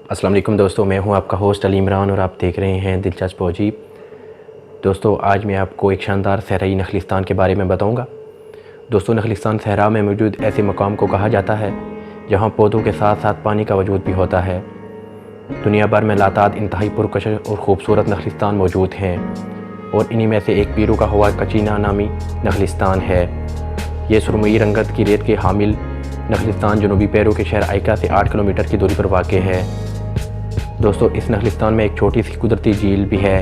अस्सलाम वालेकुम दोस्तों, मैं हूं आपका होस्ट अली इमरान और आप देख रहे हैं दिलचस्प फौजी। दोस्तों आज मैं आपको एक शानदार सहराई नखलिस्तान के बारे में बताऊंगा। दोस्तों नखलिस्तान सहरा में मौजूद ऐसे मकाम को कहा जाता है जहां पौधों के साथ साथ पानी का वजूद भी होता है। दुनिया भर में लाताद इंतहाई पुरकशिश और ख़ूबसूरत नखलिस्तान मौजूद हैं और इन्हीं में से एक पीरू का हुआ कचीना नामी नखलिस्तान है। ये सुरमई रंगत की रेत के हामिल नखलिस्तान जनूबी पेरू के शहर आइका से 8 किलोमीटर की दूरी पर वाक़ है। दोस्तों इस नखलिस्तान में एक छोटी सी कुदरती झील भी है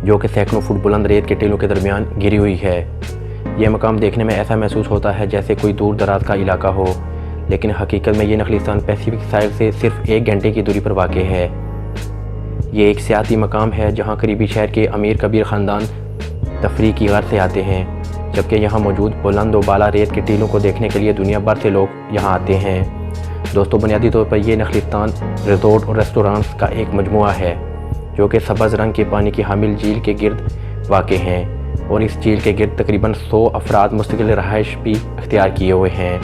जो कि सैकड़ों फुट बुलंद रेत के टीलों के दरमियान गिरी हुई है। यह मकाम देखने में ऐसा महसूस होता है जैसे कोई दूर दराज का इलाका हो, लेकिन हकीकत में ये नखलिस्तान पैसिफिक साइड से सिर्फ 1 घंटे की दूरी पर वाक़ है। ये एक सियाती मकाम है जहाँ करीबी शहर के अमीर कबीर ख़ानदान तफरीह की गर्ज से आते हैं, जबकि यहाँ मौजूद बुलंद व बाला रेत के टीलों को देखने के लिए दुनिया भर से लोग यहाँ आते हैं। दोस्तों बुनियादी तौर पर यह नखलिस्तान रिजोर्ट और रेस्टोरेंट्स का एक मजमुआ है जो कि सब्ज़ रंग के पानी की हामिल झील के गिर्द वाक़ हैं और इस झील के गिर्द तकरीबन 100 अफराद मुस्तकिल रहाइश भी अख्तियार किए हुए हैं।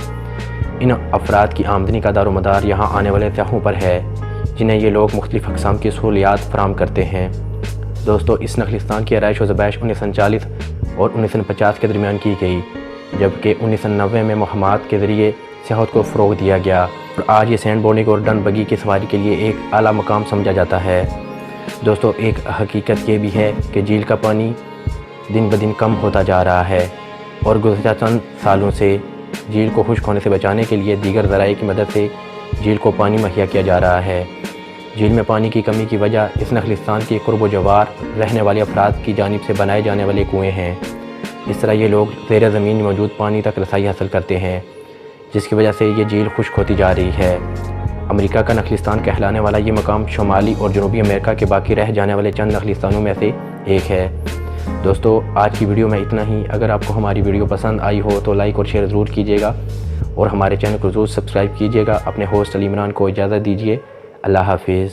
इन अफराद की आमदनी का दारोमदार यहाँ आने वाले सयाहों पर है जिन्हें ये लोग मुख्तलिफ़ अक़साम की सहूलियात फराहम करते हैं। दोस्तों इस नखलिस्तान की आरइश व ज़बैश 1939 और 1950 के दरमियान की गई, जबकि 1990 में मुहम्मद के ज़रिए सियाहत को फ़रोग़ दिया गया और आज ये सैंड बोर्डिंग और डन बगी की सवारी के लिए एक आला मकाम समझा जाता है। दोस्तों एक हकीकत ये भी है कि झील का पानी दिन ब दिन कम होता जा रहा है और गुज़श्ता चंद सालों से झील को खुश्क होने से बचाने के लिए दीगर ज़राए की मदद से झील को पानी मुहैया किया जा रहा है। झील में पानी की कमी की वजह इस नखलिस्तान के कुर्ब जवार रहने वाले अफराद की जानिब से बनाए जाने वाले कुएँ हैं। इस तरह ये लोग ज़ेर ज़मीन मौजूद पानी तक रसाई हासिल करते हैं, जिसकी वजह से ये झील खुश्क होती जा रही है। अमेरिका का नखलिस्तान कहलाने वाला ये मकाम शुमाली और जनूबी अमेरिका के बाकी रह जाने वाले चंद नखलिस्तानों में से एक है। दोस्तों आज की वीडियो में इतना ही। अगर आपको हमारी वीडियो पसंद आई हो तो लाइक और शेयर ज़रूर कीजिएगा और हमारे चैनल को ज़रूर सब्सक्राइब कीजिएगा। अपने होस्ट अली इमरान को इजाज़त दीजिए। अल्लाह हाफिज़।